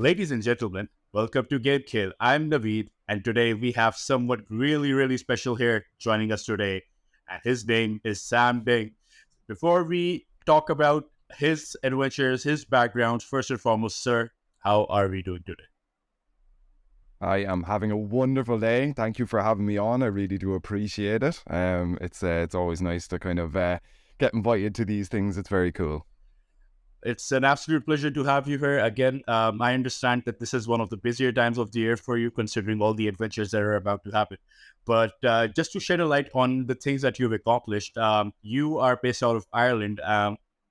Ladies and gentlemen, welcome to GameKheyl. I'm Naveed, and today we have someone really special here joining us today, and his name is SamDDing. Before we talk about his adventures, his background, first and foremost, sir, how are we doing today? I am having a wonderful day. Thank you for having me on. I really do appreciate it. It's always nice to kind of get invited to these things. It's very cool. It's an absolute pleasure to have you here again. I understand that this is one of the busier times of the year for you, considering all the adventures that are about to happen. But just to shed a light on the things that you've accomplished, you are based out of Ireland,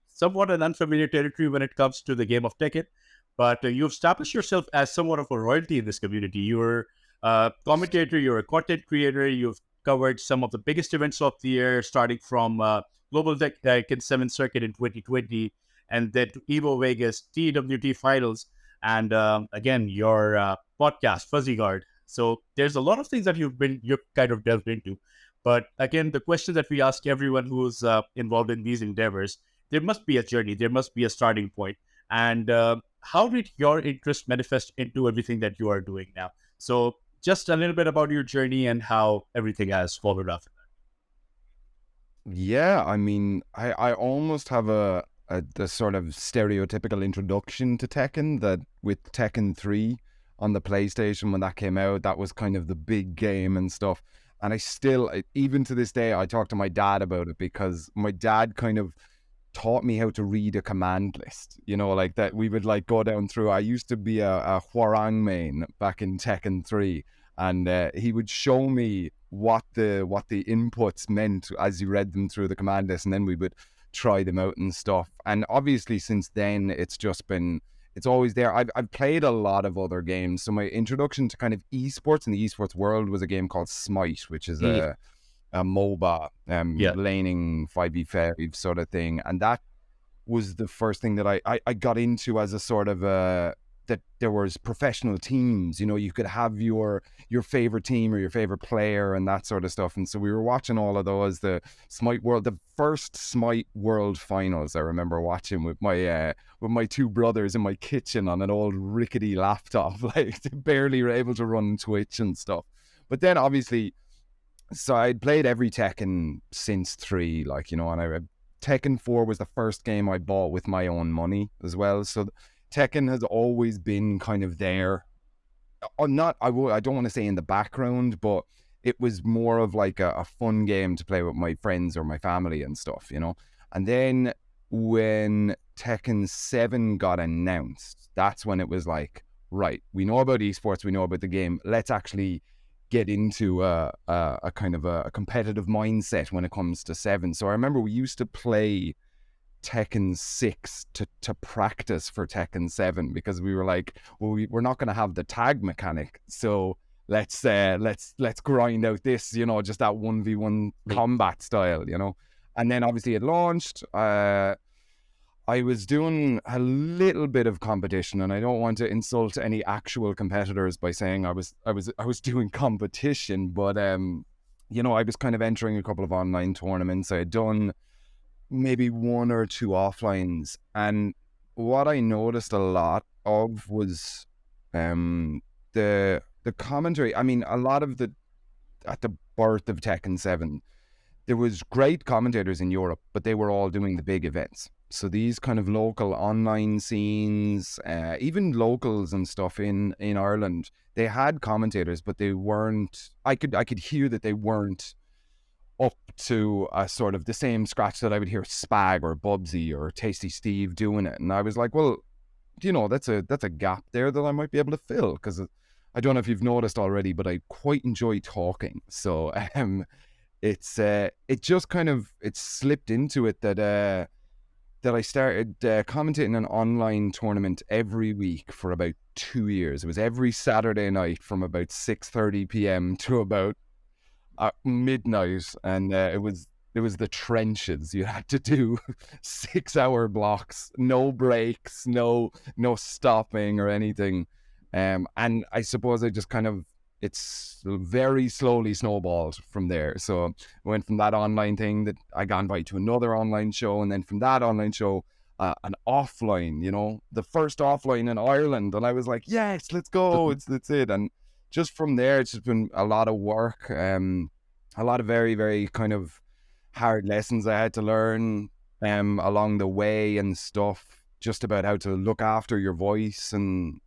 somewhat an unfamiliar territory when it comes to the game of Tekken. But you've established yourself as somewhat of a royalty in this community. You're a commentator, you're a content creator, you've covered some of the biggest events of the year, starting from Global Tekken 7 Circuit in 2020, and then to Evo Vegas, TWT Finals, and again, your podcast, FuzzyGuard. So there's a lot of things that you've kind of delved into. But again, the question that we ask everyone who's involved in these endeavors, there must be a journey, there must be a starting point. And how did your interest manifest into everything that you are doing now? So just a little bit about your journey and how everything has followed after that. Yeah, I mean, I almost have the sort of stereotypical introduction to Tekken, that with Tekken 3 on the PlayStation when that came out, that was kind of the big game and stuff. And even to this day, I talk to my dad about it because my dad kind of taught me how to read a command list, like that. We would like go down through. I used to be a Hwarang main back in Tekken 3, and he would show me what the inputs meant as you read them through the command list, and then we would try them out and stuff. And obviously since then it's always there. I've played a lot of other games. So my introduction to kind of esports in the esports world was a game called Smite, which is a MOBA, laning 5v5 sort of thing. And that was the first thing that I got into as a sort of that there was professional teams. You could have your favorite team or your favorite player and that sort of stuff. And so we were watching all of those, the first Smite World Finals. I remember watching with my two brothers in my kitchen on an old rickety laptop, like barely were able to run Twitch and stuff. But then obviously, so I'd played every Tekken since 3, and Tekken 4 was the first game I bought with my own money as well. So Tekken has always been kind of there. I don't want to say in the background, but it was more of like a fun game to play with my friends or my family and stuff, And then when Tekken 7 got announced, that's when it was like, right, we know about esports, we know about the game. Let's actually get into a kind of a competitive mindset when it comes to 7. So I remember we used to play Tekken 6 to practice for Tekken 7 because we were like, well, we're not going to have the tag mechanic, so let's grind out this, just that 1v1 combat style, And then obviously it launched. I was doing a little bit of competition, and I don't want to insult any actual competitors by saying I was doing competition, but I was kind of entering a couple of online tournaments. I had done maybe 1 or 2 offlines, and what I noticed a lot of was the commentary. I mean, a lot of at the birth of Tekken 7, there was great commentators in Europe, but they were all doing the big events. So these kind of local online scenes, even locals and stuff in Ireland, they had commentators, but they weren't. I could hear that they weren't up to a sort of the same scratch that I would hear Spag or Bubsy or Tasty Steve doing it. And I was like, well, that's a gap there that I might be able to fill, because I don't know if you've noticed already, but I quite enjoy talking. So it just kind of, it slipped into it that I started commentating an online tournament every week for about 2 years. It was every Saturday night from about 6:30 p.m. to about midnight, and it was the trenches. You had to do 6-hour blocks, no breaks, no stopping or anything. And I suppose I just kind of, it's very slowly snowballed from there. So I went from that online thing that I got invited to another online show, and then from that online show an offline, the first offline in Ireland, and I was like, yes, let's go, it's it. And just from there, it's just been a lot of work, a lot of very, very kind of hard lessons I had to learn along the way and stuff, just about how to look after your voice and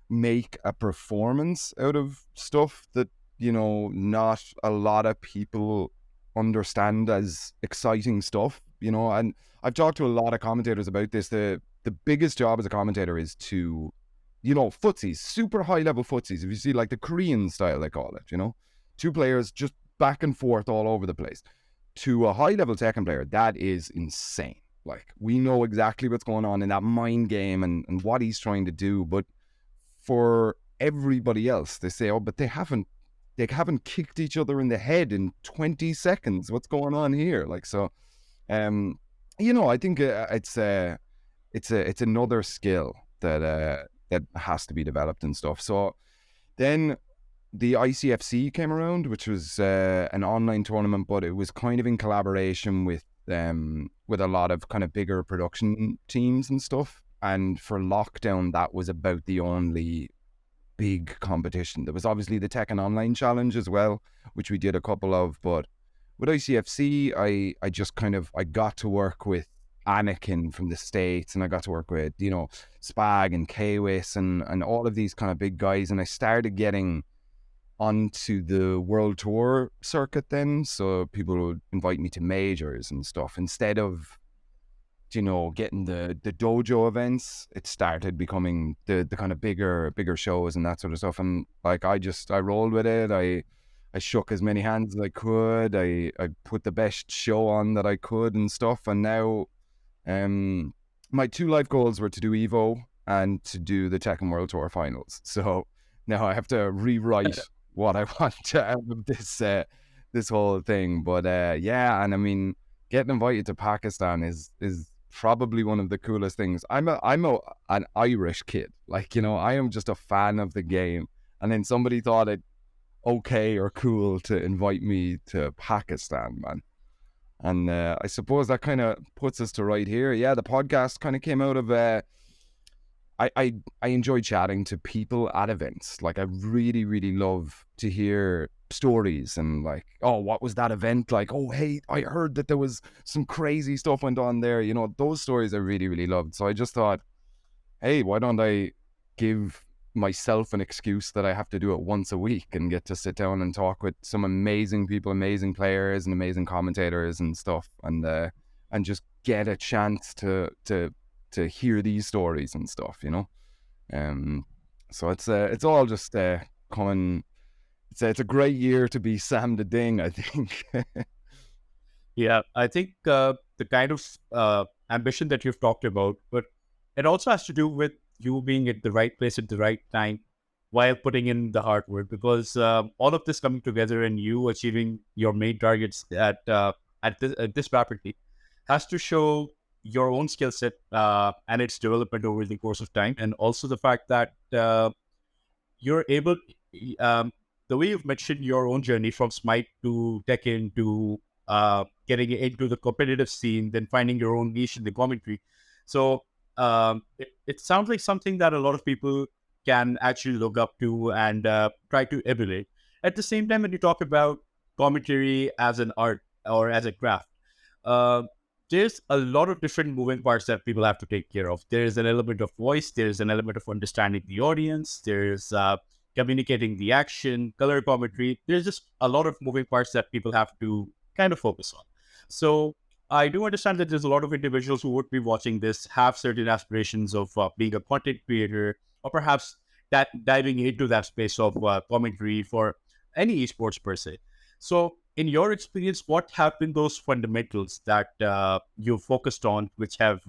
make a performance out of stuff that, not a lot of people understand as exciting stuff, and I've talked to a lot of commentators about this. The biggest job as a commentator is to, footsies, super high level footsies. If you see like the Korean style, they call it, two players just back and forth all over the place. To a high level Tekken player, that is insane. Like, we know exactly what's going on in that mind game and what he's trying to do. But for everybody else, they say, oh, but they haven't kicked each other in the head in 20 seconds. What's going on here? Like, so, I think it's another skill that has to be developed and stuff. So then the ICFC came around, which was an online tournament, but it was kind of in collaboration with a lot of kind of bigger production teams and stuff. And for lockdown, that was about the only big competition. There was obviously the Tekken Online Challenge as well, which we did a couple of. But with ICFC, I just I got to work with Anakin from the States, and I got to work with, Spag and Kwis and all of these kind of big guys. And I started getting onto the world tour circuit then, so people would invite me to majors and stuff instead of getting the dojo events. It started becoming the kind of bigger shows and that sort of stuff, and like I rolled with it. I shook as many hands as I could. I put the best show on that I could and stuff. And now my two life goals were to do Evo and to do the Tekken World Tour finals. So now I have to rewrite what I want to out of this whole thing. But yeah, and I mean, getting invited to Pakistan is probably one of the coolest things. I'm an Irish kid, like, I am just a fan of the game, and then somebody thought it okay or cool to invite me to Pakistan, man. And I suppose that kind of puts us to right here. Yeah, the podcast kind of came out of I enjoy chatting to people at events. Like, I really, really love to hear stories and like, oh, what was that event like? Oh, hey, I heard that there was some crazy stuff went on there. Those stories I really, really loved. So I just thought, hey, why don't I give myself an excuse that I have to do it once a week and get to sit down and talk with some amazing people, amazing players and amazing commentators and stuff, and just get a chance to hear these stories and stuff, so it's all just coming. It's a great year to be SamDDing, I think. Yeah, I think the kind of ambition that you've talked about, but it also has to do with you being at the right place at the right time while putting in the hard work, because all of this coming together and you achieving your main targets at this rapidly has to show your own skill set and its development over the course of time, and also the fact that you're able, the way you've mentioned your own journey from Smite to Tekken to getting into the competitive scene, then finding your own niche in the commentary. So it sounds like something that a lot of people can actually look up to and try to emulate. At the same time, when you talk about commentary as an art or as a craft, there's a lot of different moving parts that people have to take care of. There's an element of voice, there's an element of understanding the audience, there's communicating the action, color commentary. There's just a lot of moving parts that people have to kind of focus on. So I do understand that there's a lot of individuals who would be watching this, have certain aspirations of being a content creator, or perhaps that diving into that space of commentary for any esports per se. So in your experience, what have been those fundamentals that you've focused on, which have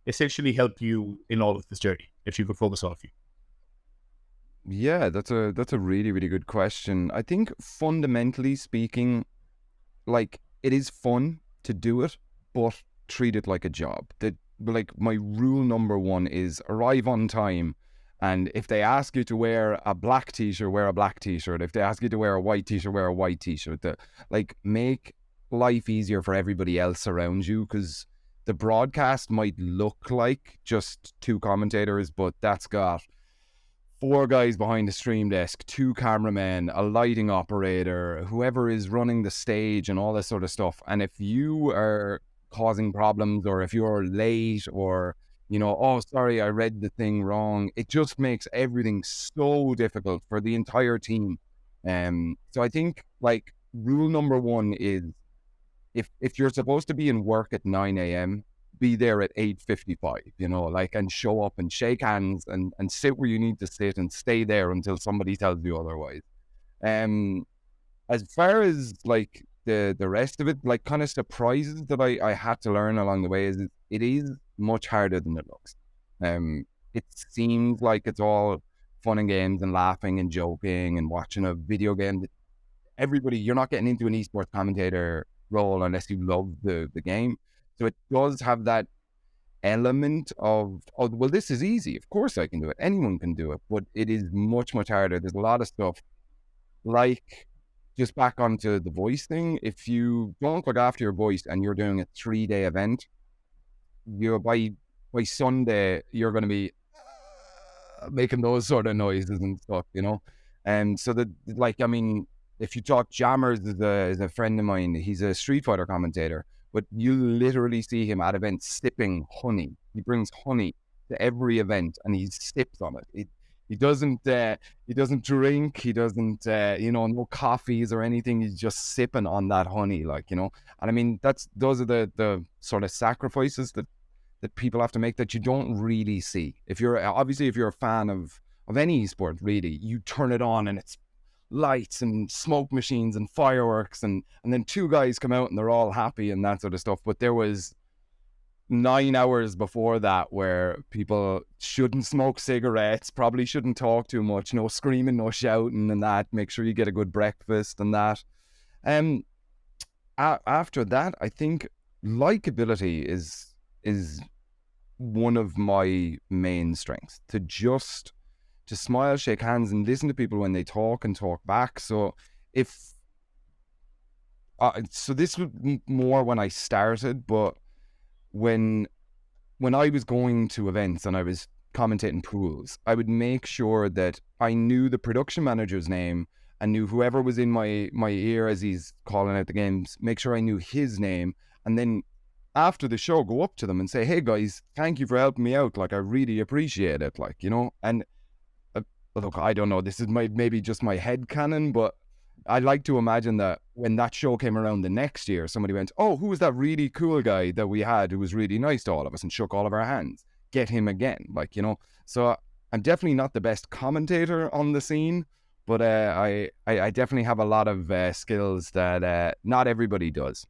essentially helped you in all of this journey, if you could focus on a few? Yeah, that's a really, really good question. I think fundamentally speaking, like, it is fun to do it, but treat it like a job. That, like, my rule number one is arrive on time. And if they ask you to wear a black t-shirt, wear a black t-shirt. If they ask you to wear a white t-shirt, wear a white t-shirt. Like, make life easier for everybody else around you, because the broadcast might look like just two commentators, but that's got 4 guys behind the stream desk, 2 cameramen, a lighting operator, whoever is running the stage and all this sort of stuff. And if you are causing problems, or if you're late, or, you know, oh, sorry, I read the thing wrong, it just makes everything so difficult for the entire team. So I think, like, rule number 1 is, if you're supposed to be in work at 9 a.m., be there at 8:55, you know, like, and show up and shake hands and sit where you need to sit and stay there until somebody tells you otherwise. Um, as far as like the rest of it, like, kind of surprises that I had to learn along the way, is it is much harder than it looks. It seems like it's all fun and games and laughing and joking and watching a video game. Everybody, you're not getting into an esports commentator role unless you love the game. So it does have that element of, oh, well, this is easy. Of course I can do it. Anyone can do it. But it is much, much harder. There's a lot of stuff, like, just back onto the voice thing. If you don't look after your voice and you're doing a 3-day event, you're by Sunday, you're going to be making those sort of noises and stuff, you know? And so that, like, I mean, if you talk, Jammers is a friend of mine. He's a Street Fighter commentator, but you literally see him at events sipping honey. He brings honey to every event and he sips on it. He doesn't drink. He doesn't, no coffees or anything. He's just sipping on that honey, like, you know. And I mean, those are the sort of sacrifices that people have to make that you don't really see. If you're a fan of any sport, really, you turn it on and it's lights and smoke machines and fireworks, and then 2 guys come out and they're all happy and that sort of stuff. But there was 9 hours before that where people shouldn't smoke cigarettes, probably shouldn't talk too much, no screaming, no shouting and that. Make sure you get a good breakfast and that. After that, I think likability is one of my main strengths. To smile, shake hands, and listen to people when they talk and talk back. So so this was more when I started, but when I was going to events and I was commentating pools, I would make sure that I knew the production manager's name and knew whoever was in my ear as he's calling out the games, make sure I knew his name. And then after the show, go up to them and say, hey guys, thank you for helping me out. Like, I really appreciate it. Like, you know, and look, I don't know, this is maybe just my headcanon, but I like to imagine that when that show came around the next year, somebody went, oh, who was that really cool guy that we had who was really nice to all of us and shook all of our hands? Get him again, like, you know. So I'm definitely not the best commentator on the scene, but I definitely have a lot of skills that not everybody does,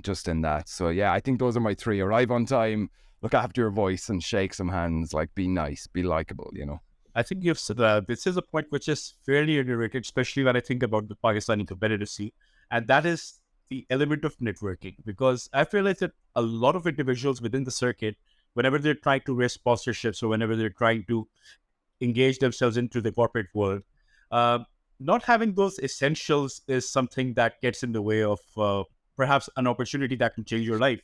just in that. So yeah, I think those are my 3. Arrive on time, look after your voice, and shake some hands, like, be nice, be likable, you know. I think you've said this is a point which is fairly underrated, especially when I think about the Pakistani competitive scene, and that is the element of networking. Because I feel like that a lot of individuals within the circuit, whenever they're trying to raise sponsorships or whenever they're trying to engage themselves into the corporate world, not having those essentials is something that gets in the way of perhaps an opportunity that can change your life.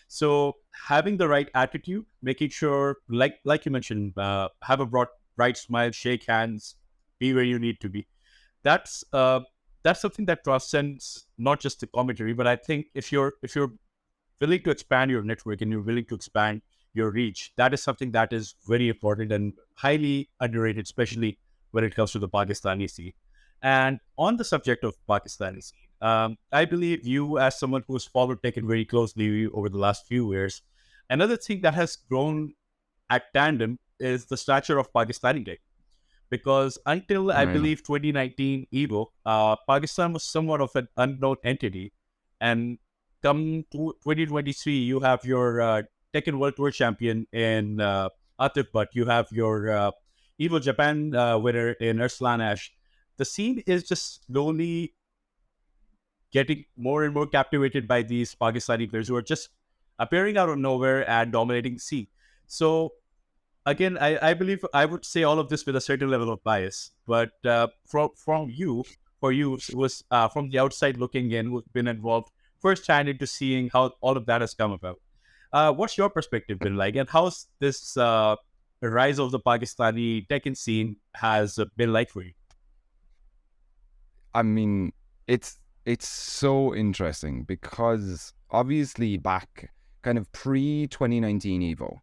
So having the right attitude, making sure, like you mentioned, have a bright smile, shake hands, be where you need to be. That's something that transcends not just the commentary, but I think if you're willing to expand your network and you're willing to expand your reach, that is something that is very important and highly underrated, especially when it comes to the Pakistani scene. And on the subject of Pakistani scene, I believe you, as someone who has followed Tekken very closely over the last few years, another thing that has grown at tandem is the stature of Pakistani Day. Because until I believe 2019 Evo, Pakistan was somewhat of an unknown entity. And come to 2023, you have your Tekken World Tour champion in Atif Butt. You have your Evo Japan winner in Arslan Ash. The scene is just slowly getting more and more captivated by these Pakistani players who are just appearing out of nowhere and dominating the scene. So again, I believe I would say all of this with a certain level of bias, but for you, it was from the outside looking in, who've been involved firsthand into seeing how all of that has come about. What's your perspective been like, and how's this rise of the Pakistani Tekken scene has been like for you? I mean, it's so interesting because obviously back kind of pre 2019 Evo,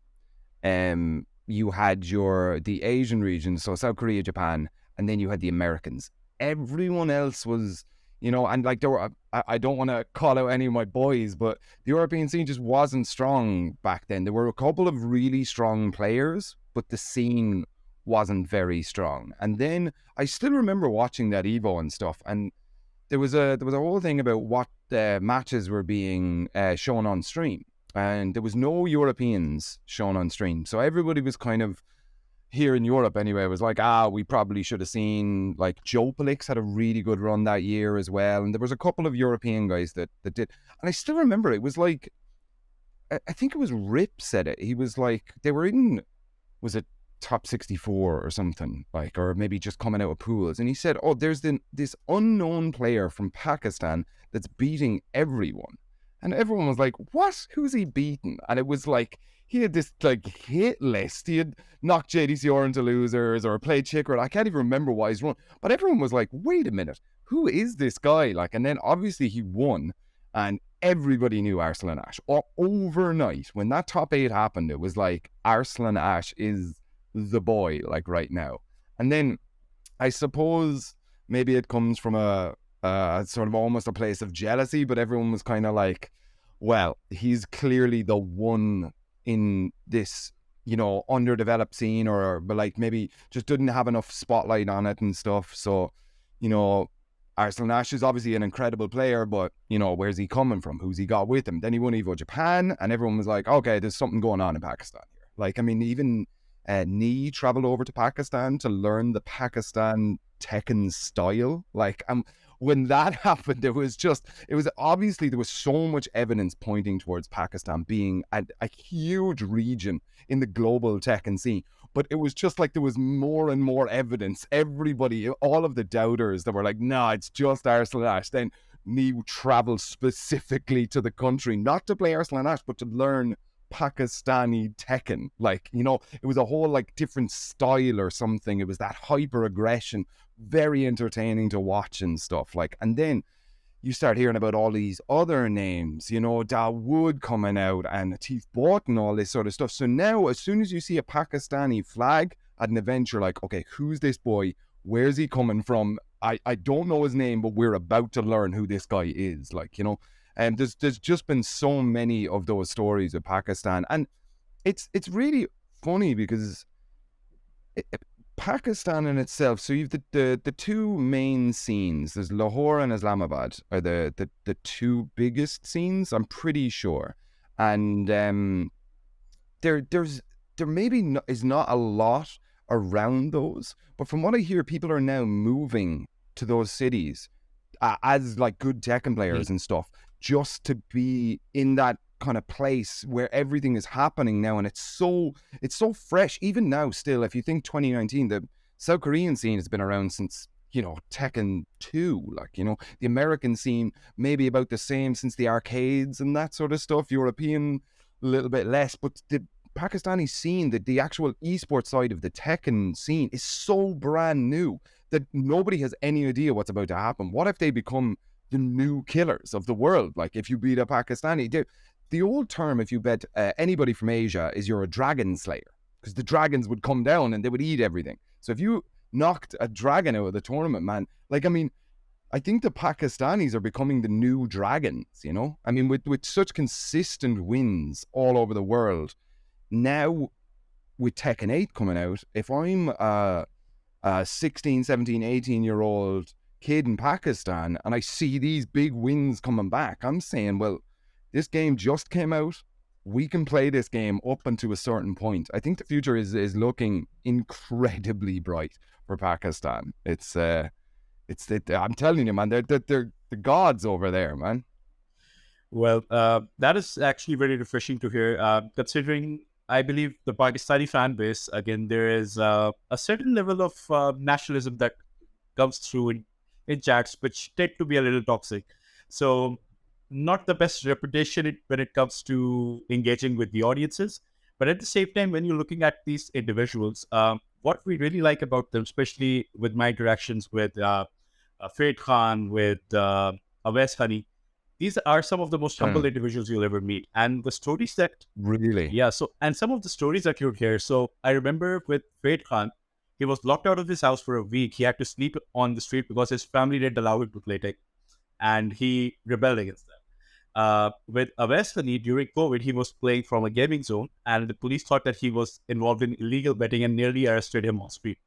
you had the Asian region, so South Korea, Japan, and then you had the Americans. Everyone else was, and like there were, I don't want to call out any of my boys, but the European scene just wasn't strong back then. There were a couple of really strong players, but the scene wasn't very strong. And then I still remember watching that Evo and stuff, and there was a whole thing about what matches were being shown on stream, and there was no Europeans shown on stream. So everybody was kind of, here in Europe anyway, was like, we probably should have seen, like, Jopalix had a really good run that year as well, and there was a couple of European guys that did. And I still remember it was like, I think it was Rip said it. He was like, they were in, was it top 64 or something, like, or maybe just coming out of pools, and he said, there's this unknown player from Pakistan that's beating everyone. And everyone was like, what? Who's he beating? And it was like, he had this like hit list. He had knocked JDCR into losers or played Chikra. I can't even remember why he's run. But everyone was like, wait a minute, who is this guy? Like, and then obviously he won, and everybody knew Arslan Ash. Overnight, when that top 8 happened, it was like, Arslan Ash is the boy, like, right now. And then I suppose maybe it comes from a sort of almost a place of jealousy, but everyone was kind of like, well, he's clearly the one in this, underdeveloped scene, but like maybe just didn't have enough spotlight on it and stuff. So, Arslan Ash is obviously an incredible player, but, where's he coming from? Who's he got with him? Then he won Evo Japan, and everyone was like, okay, there's something going on in Pakistan here. Like, I mean, even Nee traveled over to Pakistan to learn the Pakistan Tekken style. Like, when that happened, it was obviously, there was so much evidence pointing towards Pakistan being a huge region in the global Tekken scene. But it was just like there was more and more evidence. Everybody, all of the doubters that were like, nah, it's just Arslan Ash. Then Nee traveled specifically to the country, not to play Arslan Ash, but to learn Pakistani Tekken. Like, it was a whole like different style or something. It was that hyper aggression, very entertaining to watch and stuff. Like, and then you start hearing about all these other names, Dawood coming out and Atif Bot and all this sort of stuff. So now, as soon as you see a Pakistani flag at an event, you're like, okay, who's this boy? Where's he coming from? I don't know his name, but we're about to learn who this guy is. Like, and there's just been so many of those stories of Pakistan, and it's really funny because Pakistan in itself. So you've the two main scenes. There's Lahore and Islamabad are the two biggest scenes, I'm pretty sure, and there maybe is not a lot around those, but from what I hear, people are now moving to those cities as like good Tekken players and stuff, just to be in that kind of place where everything is happening now, and it's so fresh. Even now, still, if you think 2019, the South Korean scene has been around since Tekken 2. Like, the American scene maybe about the same since the arcades and that sort of stuff. European a little bit less, but the Pakistani scene, the actual esports side of the Tekken scene, is so brand new that nobody has any idea what's about to happen. What if they become the new killers of the world? Like, if you beat a Pakistani, the old term, if you bet anybody from Asia, is you're a dragon slayer, because the dragons would come down and they would eat everything. So if you knocked a dragon out of the tournament, man, like, I mean, I think the Pakistanis are becoming the new dragons, I mean, with such consistent wins all over the world. Now, with Tekken 8 coming out, if I'm a 16, 17, 18-year-old kid in Pakistan and I see these big wins coming back, I'm saying, well, this game just came out. We can play this game up until a certain point. I think the future is looking incredibly bright for Pakistan. I'm telling you, man, they're the gods over there, man. Well, that is actually very refreshing to hear, considering I believe the Pakistani fan base, again, there is a certain level of nationalism that comes through in chats, which tend to be a little toxic. So not the best reputation when it comes to engaging with the audiences. But at the same time, when you're looking at these individuals, what we really like about them, especially with my interactions with Farid Khan, with Awais Honey, these are some of the most humble individuals you'll ever meet. And the stories that Really? yeah, so and some of the stories that you'll hear. So I remember with Farid Khan, he was locked out of his house for a week. He had to sleep on the street because his family didn't allow him to play Tekken, and he rebelled against them. With Awais Honey, during COVID, he was playing from a gaming zone, and the police thought that he was involved in illegal betting and nearly arrested him on street.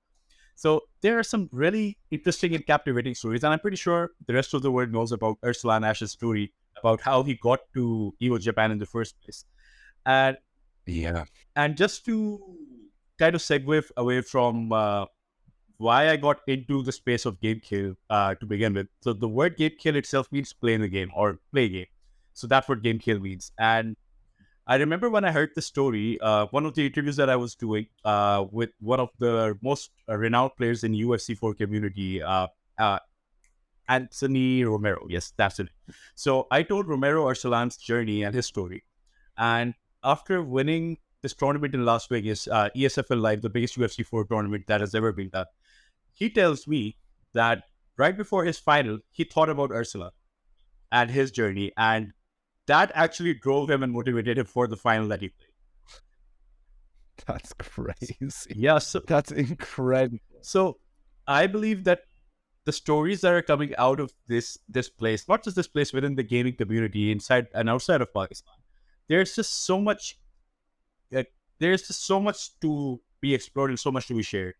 So there are some really interesting and captivating stories, and I'm pretty sure the rest of the world knows about Ursula and Ash's story about how he got to Evo Japan in the first place. And Yeah. and just to kind of segue away from why I got into the space of GameKheyl to begin with. So the word GameKheyl itself means play in the game or play game. So that's what GameKheyl means. And I remember when I heard the story, one of the interviews that I was doing with one of the most renowned players in UFC 4 community, Anthony Romero. Yes, that's it. So I told Romero Arsalan's journey and his story. And after winning this tournament in Las Vegas, ESFL Live, the biggest UFC 4 tournament that has ever been done, he tells me that right before his final, he thought about Ursula and his journey. And that actually drove him and motivated him for the final that he played. That's crazy. Yeah, so That's incredible. So I believe that the stories that are coming out of this place, not just this place, within the gaming community, inside and outside of Pakistan, there's just so much. There's just so much to be explored and so much to be shared.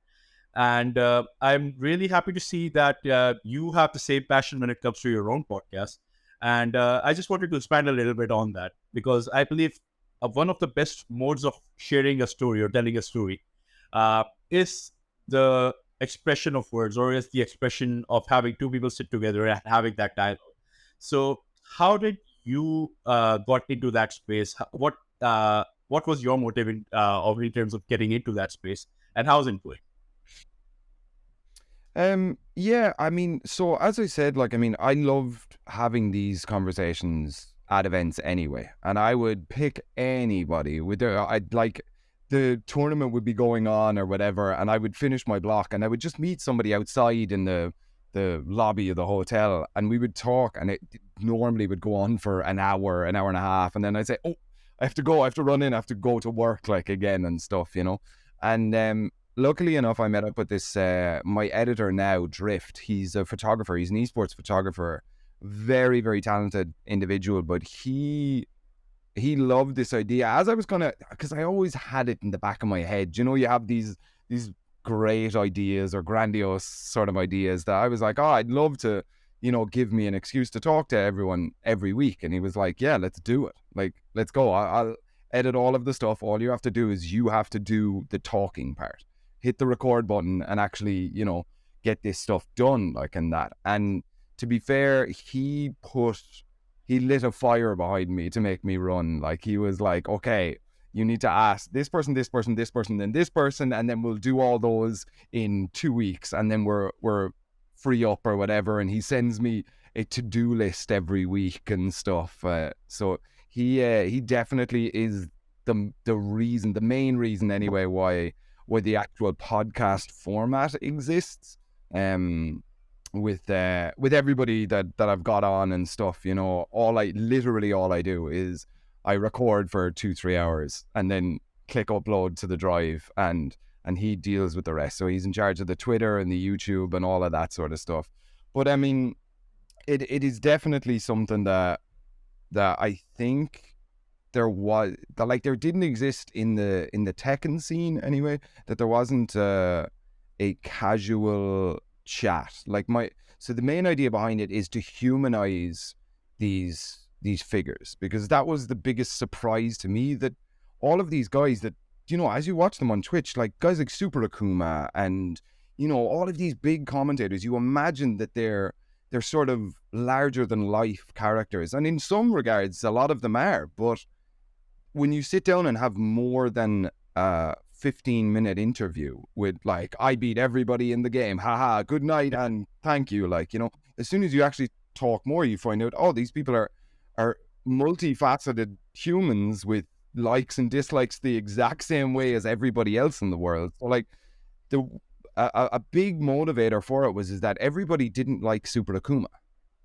And I'm really happy to see that you have the same passion when it comes to your own podcast. And I just wanted to expand a little bit on that because I believe one of the best modes of sharing a story or telling a story is the expression of words, or is the expression of having two people sit together and having that dialogue. So how did you got into that space? What was your motive in terms of getting into that space, and how's it going? Yeah, I mean, so as I said, like, I mean, I loved having these conversations at events anyway, and I would pick anybody with I'd like the tournament would be going on or whatever, and I would finish my block and I would just meet somebody outside in the lobby of the hotel, and we would talk, and it normally would go on for an hour and a half, and then I'd say, oh, I have to go, I have to run in, I have to go to work, like, again and stuff, you know. And luckily enough, I met up with this my editor now, Drift. He's a photographer, he's an esports photographer, very, very talented individual, but he loved this idea, as I was gonna, because I always had it in the back of my head, you know, you have these great ideas or grandiose sort of ideas that I was like, oh, I'd love to, you know, give me an excuse to talk to everyone every week. And he was like, yeah, let's do it. Like, let's go. I'll edit all of the stuff. All you have to do is you have to do the talking part. Hit the record button and actually, you know, get this stuff done, like, in that. And to be fair, he lit a fire behind me to make me run. Like, he was like, okay, you need to ask this person, this person, this person, then this person, and then we'll do all those in 2 weeks, and then we're free up or whatever. And he sends me a to-do list every week and stuff. So he definitely is the main reason anyway why the actual podcast format exists. With everybody that I've got on and stuff, you know, all I do is I record for 2-3 hours and then click upload to the drive, and he deals with the rest. So he's in charge of the Twitter and the YouTube and all of that sort of stuff. But I mean, it is definitely something that I think there didn't exist in the Tekken scene anyway, that there wasn't a casual chat. So the main idea behind it is to humanize these figures, because that was the biggest surprise to me, that all of these guys that, you know, as you watch them on Twitch, like guys like Super Akuma and, you know, all of these big commentators, you imagine that they're sort of larger than life characters, and in some regards a lot of them are, but when you sit down and have more than 15-minute interview with, like, I beat everybody in the game, haha, good night and thank you, like, you know, as soon as you actually talk more, you find out, oh, these people are are multifaceted humans with likes and dislikes the exact same way as everybody else in the world. So like the a big motivator for it is that everybody didn't like Super Akuma.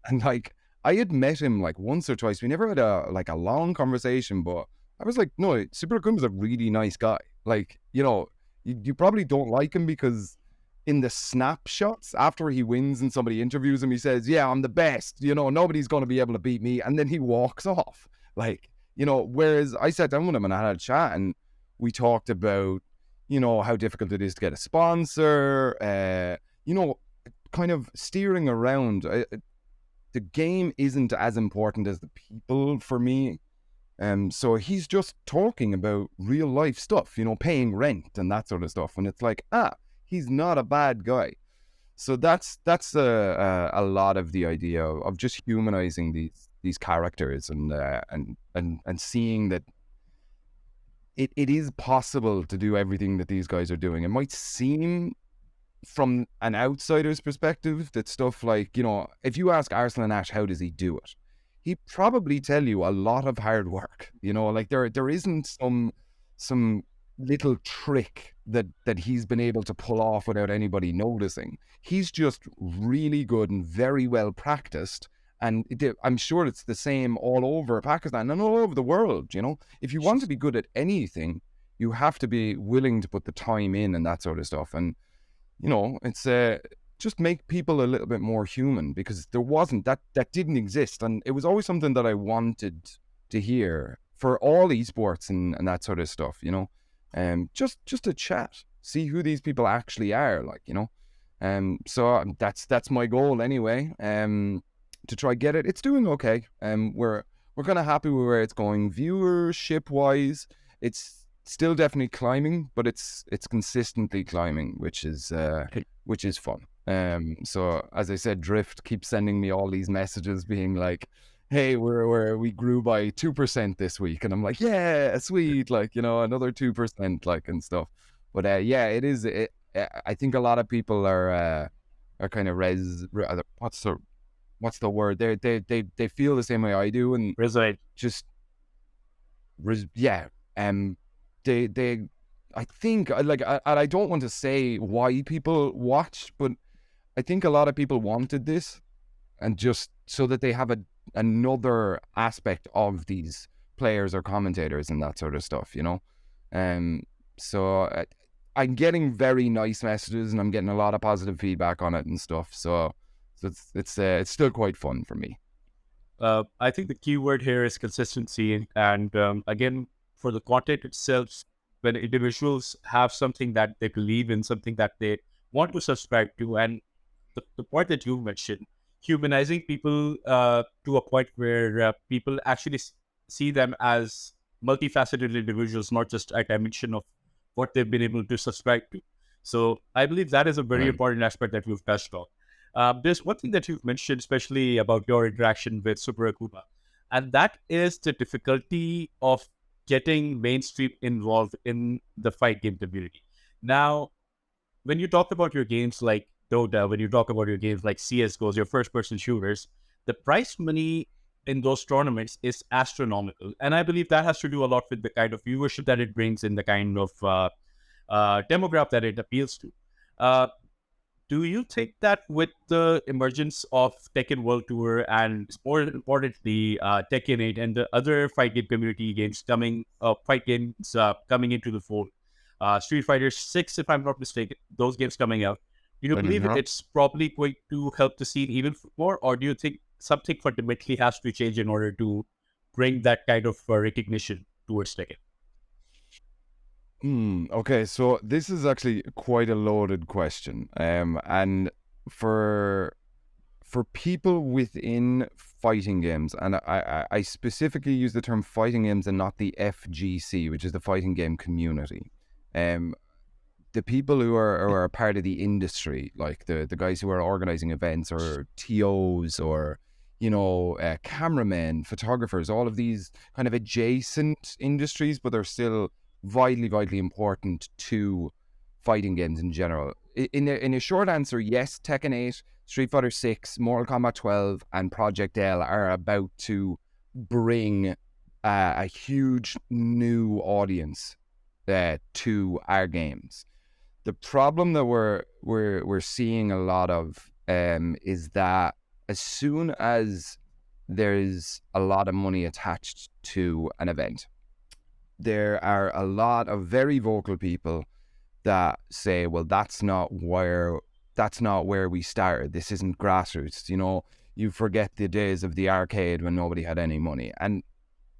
And like I had met him like once or twice. We never had a long conversation, but I was like, no, Super Akuma's a really nice guy. Like, you know, you probably don't like him because in the snapshots after he wins and somebody interviews him, he says, yeah, I'm the best, you know, nobody's going to be able to beat me. And then he walks off. Like, you know, whereas I sat down with him and I had a chat and we talked about, you know, how difficult it is to get a sponsor, you know, kind of steering around. The game isn't as important as the people for me. So he's just talking about real life stuff, you know, paying rent and that sort of stuff. And it's like, he's not a bad guy. So that's a lot of the idea of just humanizing these characters and seeing that it is possible to do everything that these guys are doing. It might seem from an outsider's perspective that stuff like, you know, if you ask Arslan Ash how does he do it, he'd probably tell you a lot of hard work. You know, like there isn't some little trick that he's been able to pull off without anybody noticing. He's just really good and very well practiced. And I'm sure it's the same all over Pakistan and all over the world. You know, if you want to be good at anything, you have to be willing to put the time in and that sort of stuff. And you know, it's just make people a little bit more human, because there wasn't that didn't exist, and it was always something that I wanted to hear for all esports and that sort of stuff. You know, just to chat, see who these people actually are, like, you know. So that's my goal anyway. To try get it. It's doing okay. We're kind of happy with where it's going viewership wise. It's still definitely climbing, but it's consistently climbing, which is fun. So as I said, Drift keeps sending me all these messages being like, hey, we grew by 2% this week, and I'm like, yeah, sweet, like, you know, another 2%, like, and stuff. But yeah, it is. I think a lot of people are kind of what's the word? They feel the same way I do, and Resonate. Just yeah. They I think like I don't want to say why people watch, but I think a lot of people wanted this, and just so that they have another aspect of these players or commentators and that sort of stuff, you know. So I'm getting very nice messages and I'm getting a lot of positive feedback on it and stuff. So it's still quite fun for me. I think the key word here is consistency, and again, for the content itself, when individuals have something that they believe in, something that they want to subscribe to, and the point that you mentioned, humanizing people to a point where people actually see them as multifaceted individuals, not just a dimension of what they've been able to subscribe to. So I believe that is a very important aspect that we've touched on. There's one thing that you've mentioned, especially about your interaction with Super Akuma, and that is the difficulty of getting mainstream involved in the fight game community. Now, when you talk about your games like Dota, when you talk about your games like CSGOs, your first-person shooters, the prize money in those tournaments is astronomical. And I believe that has to do a lot with the kind of viewership that it brings and the kind of demographic that it appeals to. Do you think that with the emergence of Tekken World Tour and more importantly Tekken 8 and the other fight game community games coming into the fold, Street Fighter 6, if I'm not mistaken, those games coming out, do you believe it's probably going to help the scene even more, or do you think something fundamentally has to change in order to bring that kind of recognition towards Tekken? Okay, so this is actually quite a loaded question. And for people within fighting games, and I specifically use the term fighting games and not the FGC, which is the fighting game community. The people who are part of the industry, like the guys who are organizing events or TOs or, you know, cameramen, photographers, all of these kind of adjacent industries, but they're still vitally important to fighting games in general. In a short answer, yes, Tekken 8, Street Fighter 6, Mortal Kombat 12, and Project L are about to bring a huge new audience to our games. The problem that we're seeing a lot of is that as soon as there's a lot of money attached to an event, there are a lot of very vocal people that say, well, that's not where we started. This isn't grassroots. You know, you forget the days of the arcade when nobody had any money. And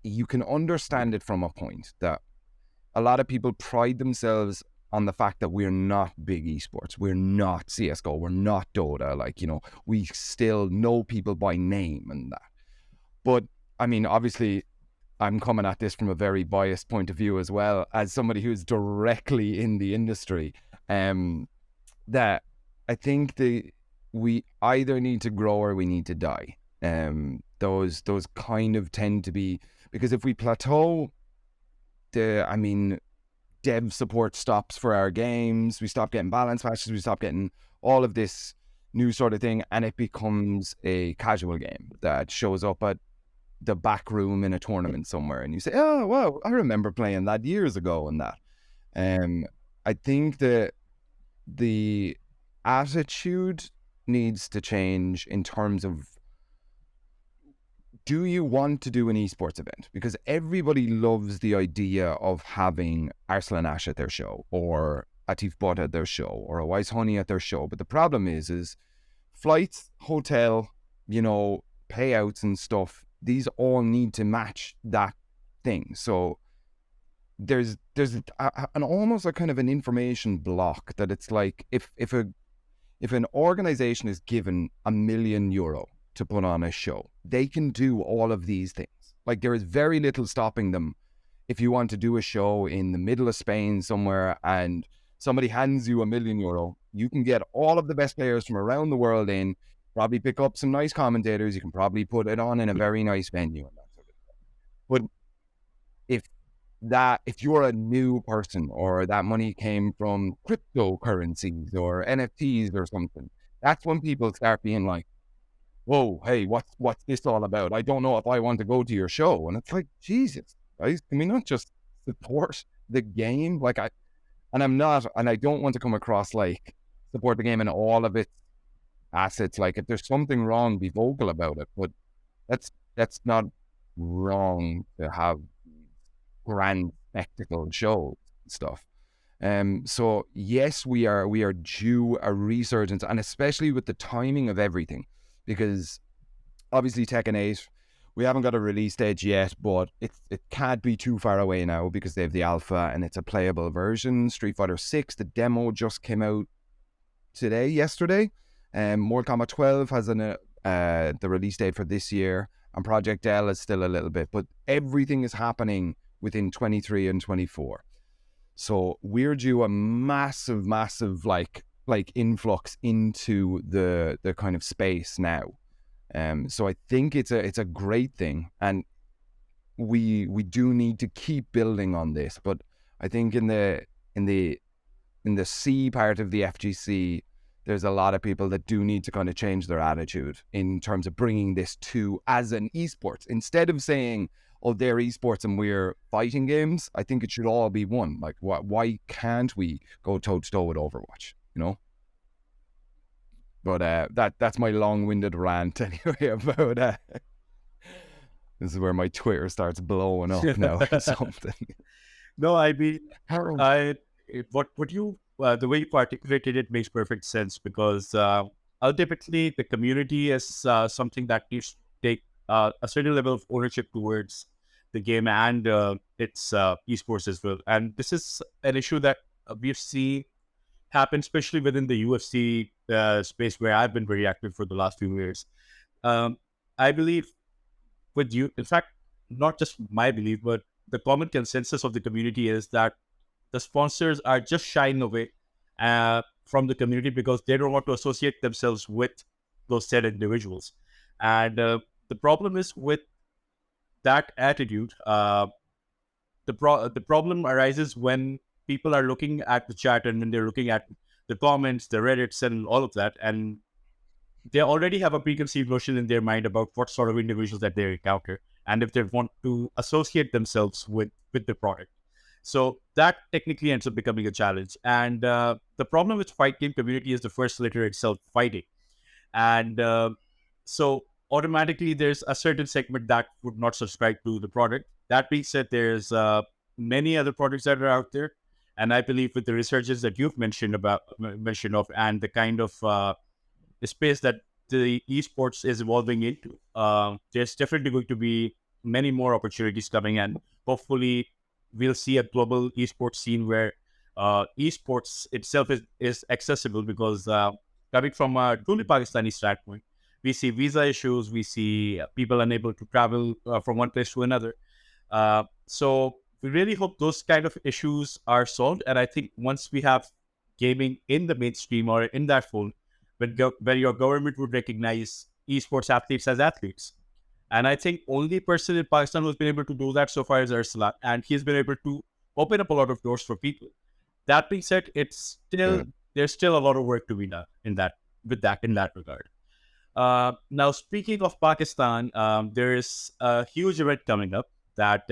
you can understand it from a point that a lot of people pride themselves on the fact that we're not big esports. We're not CSGO. We're not Dota. Like, you know, we still know people by name and that. But I mean, obviously, I'm coming at this from a very biased point of view as well, as somebody who's directly in the industry. That I think we either need to grow or we need to die. Those kind of tend to be, because if we plateau, dev support stops for our games, we stop getting balance patches, we stop getting all of this new sort of thing, and it becomes a casual game that shows up at the back room in a tournament somewhere, and you say, oh, wow, I remember playing that years ago and that. I think that the attitude needs to change in terms of, do you want to do an esports event? Because everybody loves the idea of having Arslan Ash at their show, or Atif Butt at their show, or a Wise Honey at their show. But the problem is flights, hotel, you know, payouts and stuff, these all need to match that thing. So there's an almost a kind of an information block that it's like, if an organization is given €1 million to put on a show, they can do all of these things. Like, there is very little stopping them. If you want to do a show in the middle of Spain somewhere and somebody hands you €1 million, you can get all of the best players from around the world in, probably pick up some nice commentators, you can probably put it on in a very nice venue and that sort of stuff. But if you're a new person, or that money came from cryptocurrencies or NFTs or something, that's when people start being like, whoa, hey, what's this all about? I don't know if I want to go to your show. And it's like, Jesus, guys, can we not just support the game? Like, I don't want to come across like support the game and all of its assets. Like, if there's something wrong, be vocal about it. But that's not wrong to have grand spectacle shows and stuff. So yes, we are due a resurgence, and especially with the timing of everything, because obviously Tekken 8, we haven't got a release date yet, but it can't be too far away now because they have the alpha and it's a playable version. Street Fighter 6, the demo just came out yesterday. Mortal Kombat 12 has the release date for this year, and Project L is still a little bit, but everything is happening within 23 and 24. So we're due a massive like influx into the kind of space now. So I think it's a great thing, and we do need to keep building on this. But I think in the C part of the FGC, there's a lot of people that do need to kind of change their attitude in terms of bringing this to as an esports, instead of saying, oh, they're esports and we're fighting games. I think it should all be one. Like, why can't we go toe to toe with Overwatch? You know. But that's my long-winded rant anyway about this is where my Twitter starts blowing up now or something. No, I mean, what you the way you articulated it makes perfect sense, because ultimately the community is something that needs to take a certain level of ownership towards the game and its esports as well. And this is an issue that we've seen happen, especially within the UFC space, where I've been very active for the last few years. I believe with you, in fact, not just my belief, but the common consensus of the community is that the sponsors are just shying away from the community because they don't want to associate themselves with those said individuals. And the problem is with that attitude, the problem arises when people are looking at the chat and when they're looking at the comments, the Reddits and all of that, and they already have a preconceived notion in their mind about what sort of individuals that they encounter. and if they want to associate themselves with the product. So that technically ends up becoming a challenge. And the problem with fight game community is the first letter itself, fighting. And so automatically there's a certain segment that would not subscribe to the product. That being said, there's many other products that are out there. And I believe with the researches that you've mentioned of, and the kind of the space that the esports is evolving into, there's definitely going to be many more opportunities coming, and hopefully we'll see a global esports scene where esports itself is accessible, because coming from a truly Pakistani standpoint, we see visa issues, we see people unable to travel from one place to another. So we really hope those kind of issues are solved. And I think once we have gaming in the mainstream or in that fold, where your government would recognize esports athletes as athletes. And I think only person in Pakistan who's been able to do that so far is Arsalan, and he's been able to open up a lot of doors for people. That being said, there's still a lot of work to be done in that regard. Now, speaking of Pakistan, there is a huge event coming up that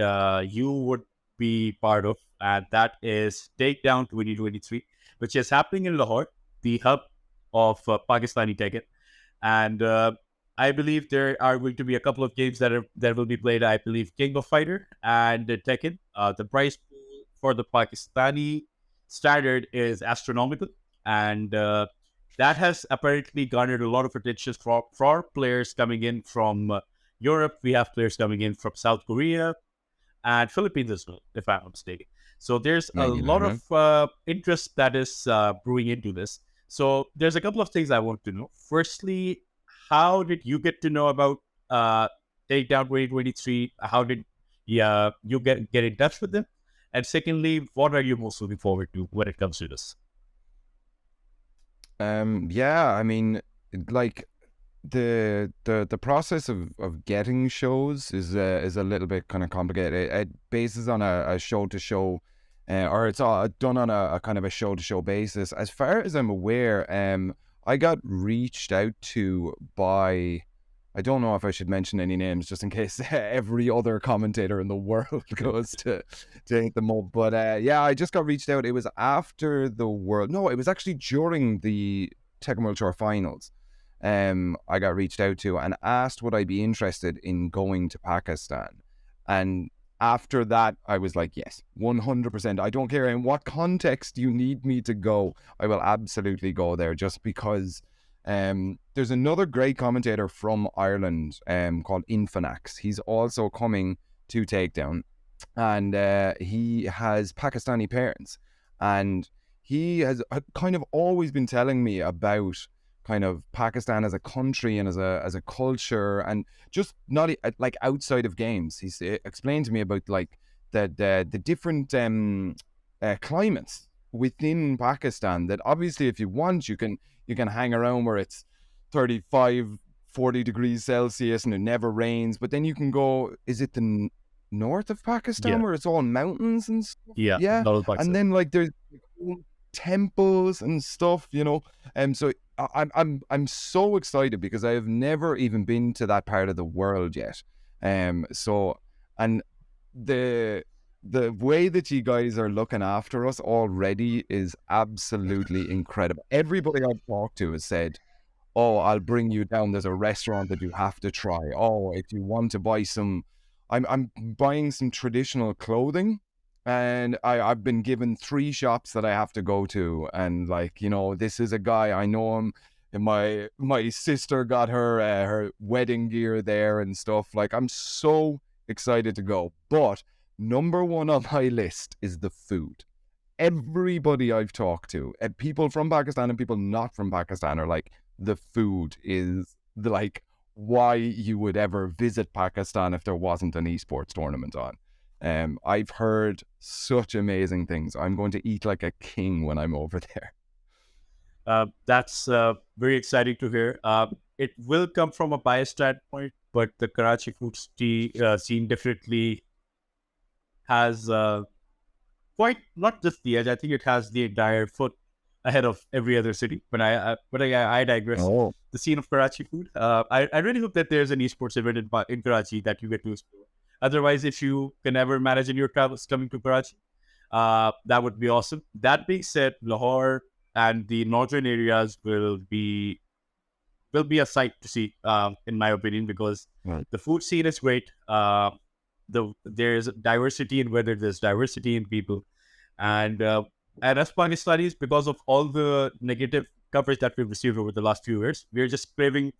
you would be part of, and that is Takedown 2023, which is happening in Lahore, the hub of Pakistani Tekken. And I believe there are going to be a couple of games that will be played. I believe King of Fighter and Tekken. The price pool for the Pakistani standard is astronomical, and that has apparently garnered a lot of attention for players coming in from Europe. We have players coming in from South Korea and Philippines as well, if I'm not mistaken. So there's a lot of interest that is brewing into this. So there's a couple of things I want to know. Firstly, how did you get to know about Takedown 2023? How did you get in touch with them? And secondly, what are you most looking forward to when it comes to this? Yeah, I mean, like the process of getting shows is a little bit kind of complicated. It bases on a show to show, or it's all done on a kind of a show to show basis. As far as I'm aware, I got reached out to by, I don't know if I should mention any names just in case every other commentator in the world goes to hit them up. But yeah, I just got reached out. It was after the world. No, it was actually during the Tekken World Tour finals. I got reached out to and asked would I be interested in going to Pakistan. And after that, I was like, yes, 100%. I don't care in what context you need me to go. I will absolutely go there, just because there's another great commentator from Ireland called Infinax. He's also coming to Takedown, and he has Pakistani parents, and he has kind of always been telling me about kind of Pakistan as a country and as a culture, and just not like outside of games. He's explained to me about like the different climates within Pakistan, that obviously if you want you can hang around where it's 35, 40 degrees Celsius and it never rains, but then you can go, is it the north of Pakistan where it's all mountains and stuff? Yeah. And then like there's temples and stuff, you know. So I'm so excited because I have never even been to that part of the world yet. So, and the way that you guys are looking after us already is absolutely incredible. Everybody I've talked to has said, oh, I'll bring you down. There's a restaurant that you have to try. Oh, if you want to buy some, I'm buying some traditional clothing. And I've been given 3 shops that I have to go to. And like, you know, this is a guy, I know him. And my sister got her wedding gear there and stuff. Like, I'm so excited to go. But number 1 on my list is the food. Everybody I've talked to, people from Pakistan and people not from Pakistan, are like, the food is like why you would ever visit Pakistan if there wasn't an esports tournament on. I've heard such amazing things. I'm going to eat like a king when I'm over there. That's very exciting to hear. It will come from a bias standpoint, but the Karachi food scene definitely has quite not just the edge. I think it has the entire foot ahead of every other city. But I digress. Oh. The scene of Karachi food. I really hope that there's an esports event in Karachi that you get to explore. Otherwise, if you can ever manage in your travels coming to Karachi, that would be awesome. That being said, Lahore and the northern areas will be a sight to see, in my opinion, because Right. the food scene is great. There's diversity in weather, there's diversity in people, and as Pakistanis, because of all the negative coverage that we've received over the last few years, we're just craving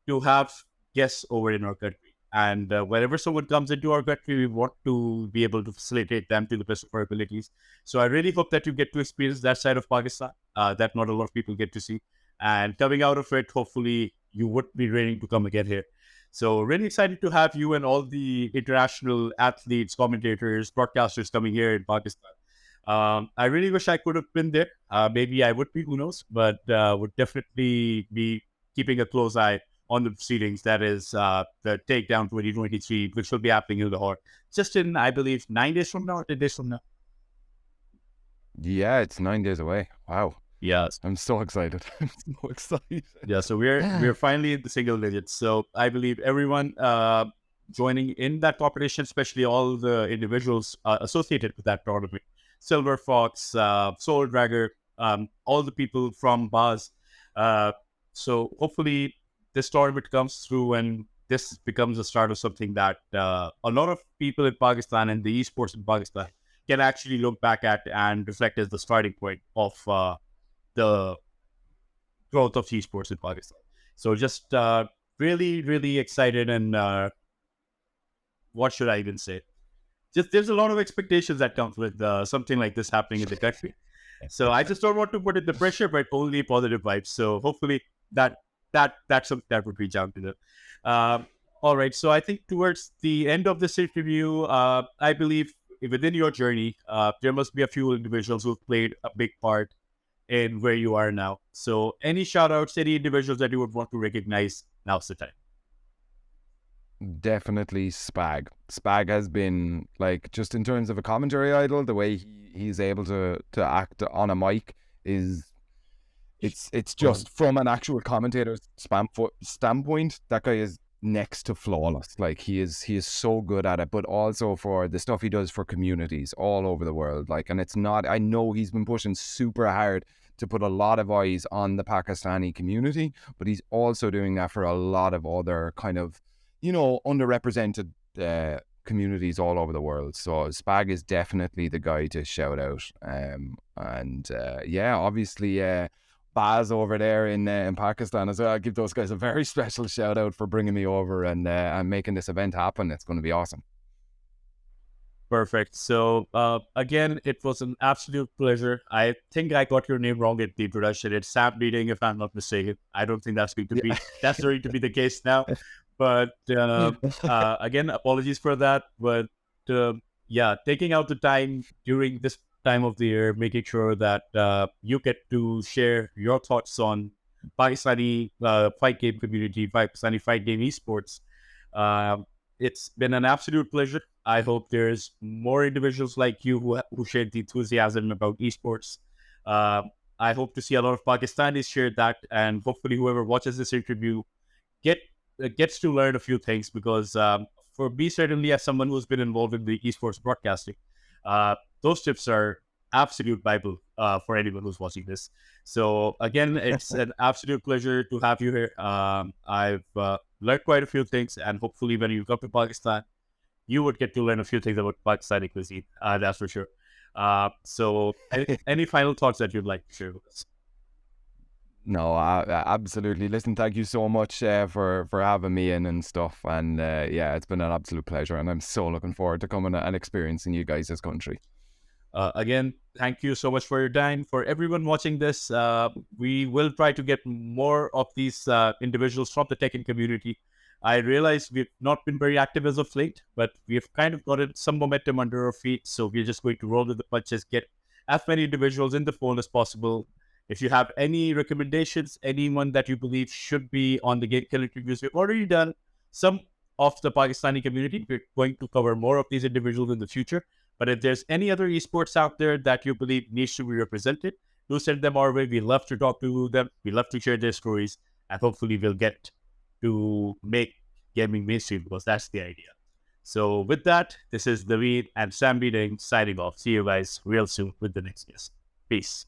to have guests over in our country. And whenever someone comes into our country, we want to be able to facilitate them to the best of our abilities. So I really hope that you get to experience that side of Pakistan that not a lot of people get to see. And coming out of it, hopefully you would be ready to come again here. So really excited to have you and all the international athletes, commentators, broadcasters coming here in Pakistan. I really wish I could have been there. Maybe I would be, who knows? But would definitely be keeping a close eye on the proceedings. That is the Takedown 2023, which will be happening in Lahore just in, I believe, 9 days from now or 10 days from now. Yeah, it's 9 days away. Wow. Yes. I'm so excited. I'm so excited. Yeah, so we're finally in the single digits. So I believe everyone joining in that competition, especially all the individuals associated with that tournament, Silver Fox, Soul Dragger, all the people from Baz. So hopefully this tournament comes through and this becomes the start of something that a lot of people in Pakistan and the esports in Pakistan can actually look back at and reflect as the starting point of the growth of esports in Pakistan. So just really, really excited, and what should I even say? Just there's a lot of expectations that comes with something like this happening in the country. So I just don't want to put in the pressure, but only positive vibes. So hopefully that's something that would reach out to them. All right. So I think towards the end of this interview, I believe within your journey, there must be a few individuals who've played a big part in where you are now. So any shout outs, any individuals that you would want to recognize, now's the time. Definitely Spag. Spag has been, like, just in terms of a commentary idol, the way he's able to act on a mic is it's just from an actual commentator's standpoint, that guy is next to flawless. Like, he is so good at it, but also for the stuff he does for communities all over the world. Like, and it's not, I know he's been pushing super hard to put a lot of eyes on the Pakistani community, but he's also doing that for a lot of other kind of, underrepresented communities all over the world. So Spag is definitely the guy to shout out. Obviously Baz over there in Pakistan as well. I'll give those guys a very special shout out for bringing me over and making this event happen. It's going to be awesome. Perfect. So again, it was an absolute pleasure. I think I got your name wrong at the introduction. It's SamDDing, if I'm not mistaken. I don't think that's going to be that's going to be the case now. But again, apologies for that. But taking out the time during this time of the year, making sure that you get to share your thoughts on Pakistani fight game community, Pakistani fight game esports. It's been an absolute pleasure. I hope there's more individuals like you who share the enthusiasm about esports. I hope to see a lot of Pakistanis share that, and hopefully whoever watches this interview gets to learn a few things, because for me, certainly as someone who's been involved in the esports broadcasting, those tips are absolute Bible for anyone who's watching this. So again, it's an absolute pleasure to have you here. I've learned quite a few things, and hopefully when you come to Pakistan, you would get to learn a few things about Pakistani cuisine. That's for sure. So any final thoughts that you'd like to share with us? No, absolutely. Listen, thank you so much for having me in and stuff. And it's been an absolute pleasure. And I'm so looking forward to coming and experiencing you guys' country. Again, thank you so much for your time. For everyone watching this, we will try to get more of these individuals from the Tekken community. I realize we've not been very active as of late, but we've kind of gotten some momentum under our feet. So we're just going to roll with the punches, get as many individuals in the fold as possible. If you have any recommendations, anyone that you believe should be on the GameKheyl interviews, we've already done some of the Pakistani community. We're going to cover more of these individuals in the future. But if there's any other esports out there that you believe needs to be represented, do send them our way. We love to talk to them. We love to share their stories. And hopefully we'll get to make gaming mainstream, because that's the idea. So with that, this is David and SamDDing signing off. See you guys real soon with the next guest. Peace.